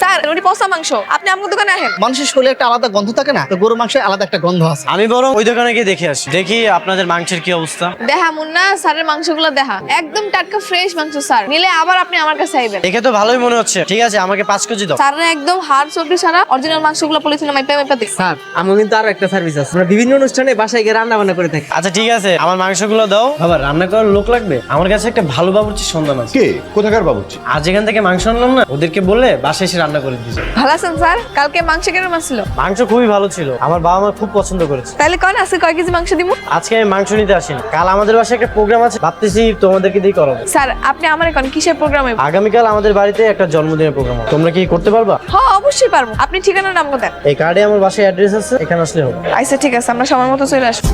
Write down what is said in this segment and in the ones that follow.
Sir রুটি পচা মাংস, আপনি আমার দোকানে আসেন। মানুষের শরীরে একটা আলাদা গন্ধ থাকে না, তো গরু মাংসের আলাদা একটা গন্ধ আছে। আমি বরং ওই দোকানে গিয়ে দেখে আসি, দেখি আপনাদের মাংসের কি অবস্থা। দেখা মুন্না, স্যারের মাংসগুলো দেখা একদম টাটকা ফ্রেশ মাংস স্যার, নিলে আবার আপনি আমার কাছে আইবেন। দেখে তো ভালোই মনে হচ্ছে। ঠিক আছে, আমাকে 5 কেজি দাও। স্যারের একদম হাড় চর্বি ছাড়া অরিজিনাল মাংসগুলো পলিথিনে মাইপা মাইপা দিই। স্যার আমার কিন্তু আরো একটা সার্ভিস আছে, আমরা বিভিন্ন অনুষ্ঠানে বাসায় গিয়ে রান্না বান্না করে থাকি। আচ্ছা ঠিক আছে, আমার মাংসগুলো দাও। বাবা রান্না করার লোক লাগবে, আমার কাছে একটা ভালো বাবুর্চির সন্ধান আছে। কে কোথাকার বাবুর্চি? আজ এখান থেকে মাংস আনলাম না, ওদেরকে বলে বাসায় এসে রান্না করে দিয়েছে। ভালো আছেন স্যার? কালকে মাংস কেমন ছিল? মাংস খুবই ভালো ছিল, আমার বাবা মা খুব পছন্দ করেছে। তাহলে কন আজকে কয় কেজি মাংস দিব? আজকে আমি মাংস নিতে আসিনি, কাল আমাদের বাসায় একটা প্রোগ্রাম আছে, ভাবতেছি তোমাদেরকে দিয়ে করাবো। স্যার আপনি আমারে কন কিসের প্রোগ্রামে? আগামীকাল আমাদের বাড়িতে একটা জন্মদিনের প্রোগ্রাম আছে, তোমরা কি করতে পারবা? হ্যাঁ অবশ্যই পারবো। আপনি ঠিকানার নাম দেন। এই কার্ডে আমার বাসায় অ্যাড্রেস আছে, এখানে আসলে হবে। আচ্ছা ঠিক আছে, আমরা সময় মতো চলে আসবো।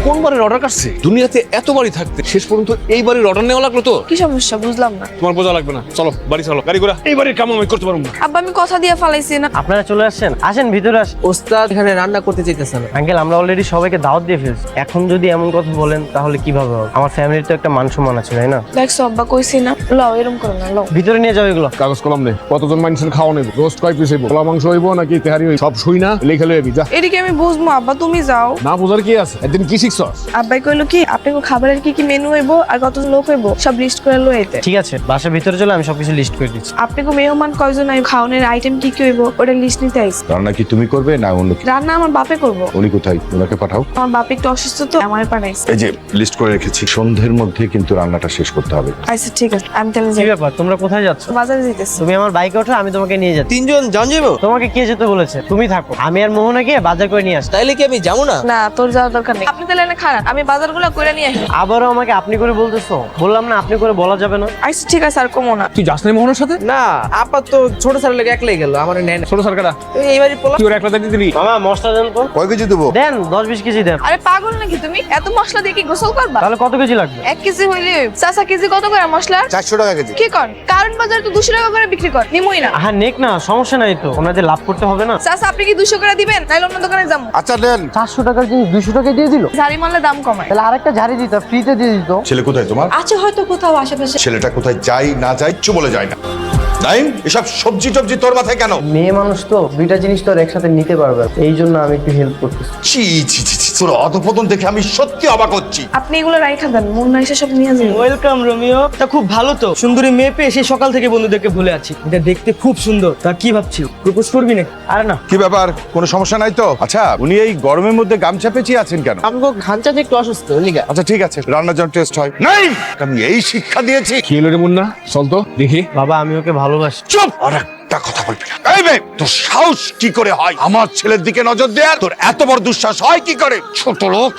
কোন বাড়ির অর্ডার কাটছে? দুনিয়াতে এত বাড়ি থাকতে শেষ পর্যন্ত এই বাড়ির অর্ডার নেওয়া লাগলো তো? কি সমস্যা বুঝলাম না। তোমার বোঝা লাগবে না, চলো বাড়ি চলো, গাড়ি ঘোড়া। এই বাড়ির কাম আমি করতে পারবো না। আব্বা আমি কথা দিয়ে ফালাইছি না। আপনারা চলে আসছেন, আসেন ভিতরে আসেন। ওস্তাদ এখানে রান্না করতে চাইতেছে না। আঙ্কেল আমরা অলরেডি সবাইকে দাওয়াত দিয়ে ফেলছি, এখন যদি এমন কথা বলেন তাহলে কিভাবে হবে? আমার ফ্যামিলির তো একটা মান সম্মান আছে, তাই না? দেখছো আব্বা কইছি না, লও এরকম করো না, লও। ভিতরে নিয়ে যাও এগুলো। কাগজ কলম নে, কতজন মানুষের খাওয়া নেব, রোস্ট কয় পিস হইব, পোলা মাংস হইব নাকি তেহারি হইব, সব শুই না লিখে লইবি যা। এদিকে আমি বুঝবো আব্বা, তুমি যাও। না বোঝার কি আছে? একদিন কি শিখছস? আব্বাই কইলো কি আপনি খাবারের কি কি মেনু হইব আর কতজন লোক হইব সব লিস্ট করে লই আইতে। ঠিক আছে, বাসার ভিতরে চলে আমি সবকিছু লিস্ট করে দিচ্ছি। আপনি কো মেহমান কয়জন আইব, খাওয়ানোর আইটেম কি কি হইব ওটা লিস্ট নিতে আইছি। রান্না কি তুমি করবে না অন্য কেউ? রান্না আমার বাপে করব। উনি কোথায়? ওনাকে পাঠাও। আমার বাপ একটু অসুস্থ তো, আমারে পাঠাইছে। এই যে লিস্ট করে রেখেছি, সন্ধ্যের মধ্যে কিন্তু রান্নাটা শেষ করতে হবে। আচ্ছা ঠিক আছে, আমি তাহলে কি যাই। ব্যাপার, তোমরা কোথায় যাচ্ছ? বাজারে যাইতেছি। তুমি আমার বাইকে ওঠো, আমি তোমাকে নিয়ে যাচ্ছি। 3জন জন যাবো? তোমাকে কে যেতে বলেছে? তুমি থাকো, আমি আর মোহনা গিয়ে বাজার করে নিয়ে আসছি। তাইলে কি আমি যাবো না? না তোর যাওয়ার দরকার নেই, আপনি তাহলে এনে খান, আমি বাজারগুলো কইরা নিয়ে আসি। আবারও আমাকে আপনি করে বলতেছো? বললাম না আপনি করে বলা যাবে না। আচ্ছা ঠিক আছে, আর কমো না। তুই যাস নাই মোহনের সাথে? না আপা তো ছোট স্যারের লেগে একলাই গেল, আমার নেয় না। ছোট সরকারা এইবারই পোলা। তুই ওর একলা দিয়ে দিলি? মামা মশলা দেন তো। কয় কেজি দেবো? দেন 10-20 কেজি দেন। আরে পাগল নাকি তুমি? এত মশলা দিয়ে কি গোসল করবা? তাহলে কত কেজি লাগবে? 1 কেজি হইলে। চাচা কেজি কত করে মশলা? 400 টাকা কেজি। কি কর? কারণ বাজারে তো 200 টাকা করে বিক্রি কর, নিমই না। হ্যাঁ নেক না, সমস্যা নাই তো, ওনাদের লাভ করতে হবে না। চাচা আপনি কি 200 করে দিবেন, নাইলে অন্য দোকানে যাবো। আচ্ছা দেন। 400 টাকার জিনিস 200 টাকায় দিয়ে দিল। ঝাড়ি মারলে দাম কমায়। তাহলে আরেকটা ঝাড়ি দিত, ফ্রিতে দিয়ে দিত। ছেলে কোথায় তোমার? আছে হয়তো কোথাও আশেপাশে। ছেলেটা কোথায় যাই না যাই ইচ্ছু বলে যায় না। নাইম, এসব সবজি টবজি তোর মাথায় কেন? মেয়ে মানুষ তো দুইটা জিনিস তো আর একসাথে নিতে পারবে না। এই জন্য আমি একটু হেল্প করতেছি। ছি ছি ছি ছি, তোর অধপতন দেখে আমি সত্যি অবাক হচ্ছি। আপনি এগুলো রাইখা দেন, মন না এসে সব নিয়ে যাবেন। Welcome Romeo. তা খুব ভালো তো, সুন্দরী মেয়ে পেয়ে সেই সকাল থেকে বন্ধুদেরকে ভুলে আছি। এটা দেখতে খুব সুন্দর। তা কি ভাবছিস, প্রপোজ করবি নাকি? আরে না, কি ব্যাপার, কোনো সমস্যা নাই তো? আচ্ছা উনি এই গরমের মধ্যে গামছা পেঁচিয়ে আছেন কেন? আমগো ঘানচাতে একটু অসুস্থ লিগা। আচ্ছা ঠিক আছে, রান্নার জন্য টেস্ট হয় নাই। আমি এই শিক্ষা দিয়েছি। কি হলো রে মুন্না? চল তো দেখি। বাবা আমি ওকে ভালোবাসি। চুপ, আর একটা কথা বলবি না। এই মেয়ে, তোর সাহস কি করে হয় আমার ছেলের দিকে নজর দেয়ার? তোর এত বড় দুঃসাহস হয় কি করে? ছোট লোক,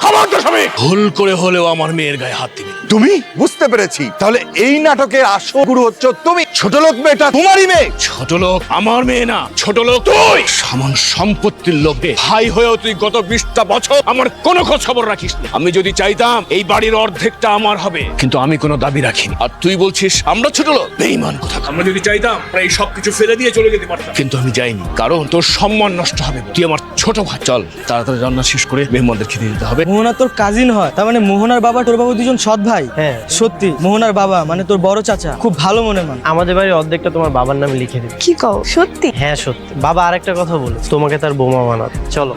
খাবার তো স্বামী। ভুল করে হলেও আমার মেয়ের গায়ে হাত দিবি না। তুমি? বুঝতে পেরেছি, তাহলে এই নাটকের আসল গুরু হচ্ছে তুমি। ছোট লোক মেয়েটা তোমারই মেয়ে। ছোট লোক আমার মেয়ে না, ছোট লোক তুই। সামান সম্পত্তির লোভে ভাই হয়েও তুই গত 20টা বছর আমার কোনো খোঁজ খবর রাখিস না। আমি যদি চাইতাম এই বাড়ির অর্ধেকটা আমার হবে, কিন্তু আমি কোনো দাবি রাখিনি। আর তুই বলছিস আমরা ছোট লোক? বেঈমান কথা। আমরা যদি চাইতাম আমরা এই সবকিছু ফেলে দিয়ে চলে যেতে পারতাম, কিন্তু আমি যাইনি, কারণ তোর সম্মান নষ্ট হবে। তুই আমার ছোট ভাই। চল তাড়াতাড়ি রান্না শেষ করে মেহমানদের খেতে দিতে হবে। মোহনা তোর কাজিন হয়, তার মানে মোহনার বাবা তোর বাবা দুজন সৎ ভাই? হ্যাঁ। সত্যি মোহনার বাবা মানে তোর বড় চাচা খুব ভালো মনে মান। আমাদের বাড়ির অর্ধেকটা তোমার বাবার নামে লিখে দিবে। কি কও সত্যি? হ্যাঁ সত্যি। বাবা আরেকটা কথা বলে, তোমাকে তার বোমা বানাতে। চলো।